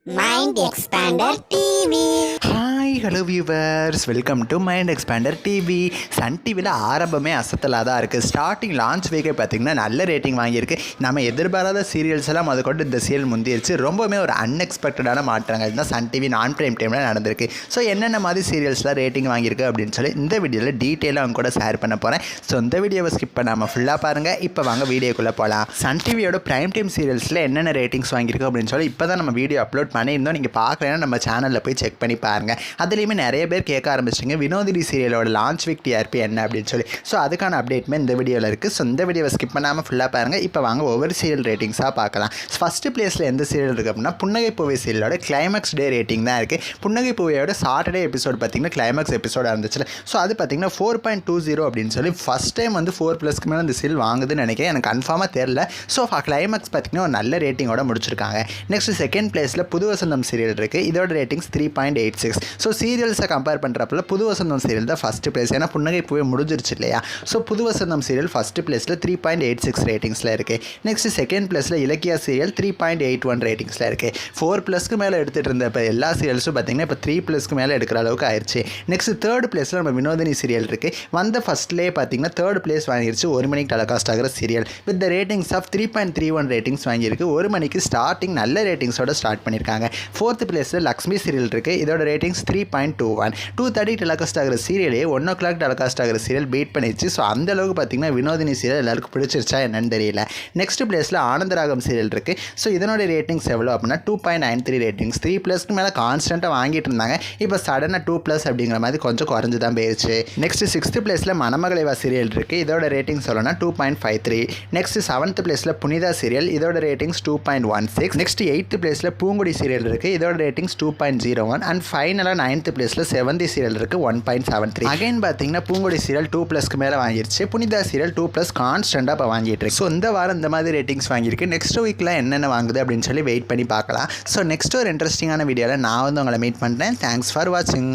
Mind Expander TV. Hi hello viewers, welcome to Mind Expander TV. Sun டிவியில் ஆரம்பமே அசத்தலாக தான் இருக்குது. ஸ்டார்டிங் லான்ச் வீக்கே பார்த்திங்கன்னா நல்ல ரேட்டிங் வாங்கியிருக்கு. நம்ம எதிர்பாராத சீரியல்ஸ் எல்லாம் அது கொண்டு இந்த சீரியல் முந்திருச்சு. ரொம்பவுமே ஒரு அன்எக்ஸ்பெக்டடான மாற்றங்கள் தான் சன் டிவி நான் பிரைம் டைமில் நடந்திருக்கு. ஸோ என்னென்ன மாதிரி சீரியல்ஸ்லாம் ரேட்டிங் வாங்கியிருக்கு அப்படின்னு சொல்லி இந்த வீடியோவில் டீட்டெயிலாக அவங்க கூட ஷேர் பண்ண போகிறேன். ஸோ இந்த வீடியோவை ஸ்கிப் பண்ணாமல் ஃபுல்லாக பாருங்கள். இப்போ வாங்க வீடியோக்குள்ளே போகலாம். சன் டிவியோட பிரைம் டைம் சீரியல்ஸில் என்னென்ன ரேட்டிங்ஸ் வாங்கியிருக்கு அப்படின்னு சொல்லி இப்போ தான் நம்ம வீடியோ அப்லோட் பண்ணியிருந்தோம். நீங்கள் பார்க்கலன்னா நம்ம சேனலில் போய் செக் பண்ணி பாருங்கள். அதுலேயுமே நிறைய பேர் கேட்க ஆரம்பிச்சிட்டிங்க வினோதினி சீரியலோட லான்ச் வீக் டிஆர்பி என்ன அப்படின்னு சொல்லி. ஸோ அதுக்கான அப்டேட்மே இந்த வீடியோவில் இருக்குது. ஸோ இந்த வீடியோவை ஸ்கிப் பண்ணாமல் ஃபுல்லாக பாருங்கள். இப்போ வாங்க ஒவ்வொரு சீரியல் ரேட்டிங்ஸாக பார்க்கலாம். ஃபஸ்ட்டு பிளேஸில் எந்த சீரியல் இருக்குது அப்படின்னா புன்னகை பூவை சீரியலோட கிளைமேக்ஸ் டே ரேட்டிங் தான் இருக்குது. புன்னகை பூவையோட சாட்டர்டே எபிசோட் பார்த்திங்கன்னா கிளைமேக்ஸ் எபிசோடாக இருந்துச்சு. ஸோ அது பார்த்திங்கன்னா 4.20 அப்படின்னு சொல்லி ஃபஸ்ட் டைம் வந்து 4+ மேலே அந்த சீரியல் வாங்குதுன்னு நினைக்கிறேன். எனக்கு கன்ஃபார்மாக தெரில. ஸோ கிளைமேக்ஸ் பார்த்திங்கன்னா ஒரு நல்ல ரேட்டிங்கோட முடிச்சிருக்காங்க. நெக்ஸ்ட் செகண்ட் பிளேஸில் புது வசந்தம் சீரியல் இருக்குது. இதோட ரேட்டிங்ஸ் 3.86. ஸோ சீரியல்ஸை கம்பேர் பண்ணுறப்பல புது வசந்தம் சீரியல் தான் ஃபஸ்ட்டு பிளேஸ். ஏன்னா புன்னகை பூவே முடிஞ்சிருச்சு இல்லையா. ஸோ புது வசந்தம் சீரியல் ஃபஸ்ட்டு பிளேஸில் 3.86 ரேட்டிங்ஸில் இருக்குது. நெக்ஸ்ட் செகண்ட் பிளேஸில் இலக்கியா சீரியல் 3.81 ரேட்டிங்ஸில் இருக்குது. 4+ மேலே எடுத்துகிட்டு இருந்த இப்போ எல்லா சீரியல்ஸும் பார்த்திங்கன்னா இப்போ 3+ மேலே எடுக்கிற அளவுக்கு ஆயிடுச்சு. நெக்ஸ்ட் தேர்ட் பிளேஸில் நம்ம வினோதினி சீரியல் இருக்குது. வந்த ஃபஸ்ட்லேயே பார்த்திங்கன்னா தேர்ட் பிளேஸ் வாங்கிருச்சு 1 மணிக்கு டெலிகாஸ்ட் ஆகிற serial with the ratings of 3.31 ratings வாங்கியிருக்கு. 1 மணிக்கு ஸ்டார்டிங் நல்ல ரேட்டிங்ஸோட ஸ்டார்ட் பண்ணியிருக்காங்க. ஃபோர்த் பிளேஸில் லக்ஷ்மி சீரியல் இருக்குது. இதோட ரேட்டிங்ஸ் 3.21. 2:30 டெலிகாஸ்ட் ஆகிற சீரியலே 1 o'clock டெலிகாஸ்ட் ஆகிற சீரியல் பீட் பண்ணிடுச்சு. ஸோ அந்தளவுக்கு பார்த்திங்கன்னா வினோதினி சீரியல் எல்லாருக்கும் பிடிச்சிருச்சா என்னன்னு தெரியல. நெக்ஸ்ட் பிளேஸில் ஆனந்தராகம் சீரியல் இருக்குது. ஸோ இதனோட ரேட்டிங்ஸ் எவ்வளோ அப்படின்னா 2.93 ரேட்டிங்ஸ். 3+ மேலே கான்ஸ்டண்ட்டாக வாங்கிட்டு இருந்தாங்க. இப்போ சடனாக 2+ அப்படிங்கிற மாதிரி கொஞ்சம் குறைஞ்சு தான் போயிடுச்சு. நெக்ஸ்ட் 6th பிளேஸில் மணமகளைவா சீரியல் இருக்குது. இதோட ரேட்டிங்ஸ் எவ்வளோனா 2.53. நெக்ஸ்ட் 7th பிளேஸில் புனிதா சீரியல். இதோட ரேட்டிங்ஸ் 2.16. நெக்ஸ்ட் 8th பிளேஸில் பூங்குடி சீரியல் இருக்குது. இதோட ரேட்டிங்ஸ் 2.01. அண்ட் ஃபைனலாக 9th பிளேஸில் செவந்தி சீரியல் இருக்குது 1.73. அகைன் பார்த்தீங்கன்னா பூங்குடி சீரியல் 2+ மேலே வாங்கிருச்சு. புனிதா சீரியல் 2+ கான்ஸ்டண்ட்டாக இப்போ வாங்கிட்டு இருக்கு. ஸோ இந்த வாரம் இந்த மாதிரி ரேட்டிங்ஸ் வாங்கியிருக்கு. நெக்ஸ்ட் வீக்கில் என்னென்ன வாங்குது அப்படின்னு சொல்லி வெயிட் பண்ணி பார்க்கலாம். ஸோ நெக்ஸ்ட் ஒரு இன்ட்ரெஸ்டிங்கான வீடியோவில் நான் வந்து உங்களை மீட் பண்ணுறேன். தேங்க்ஸ் ஃபார் வாட்சிங்.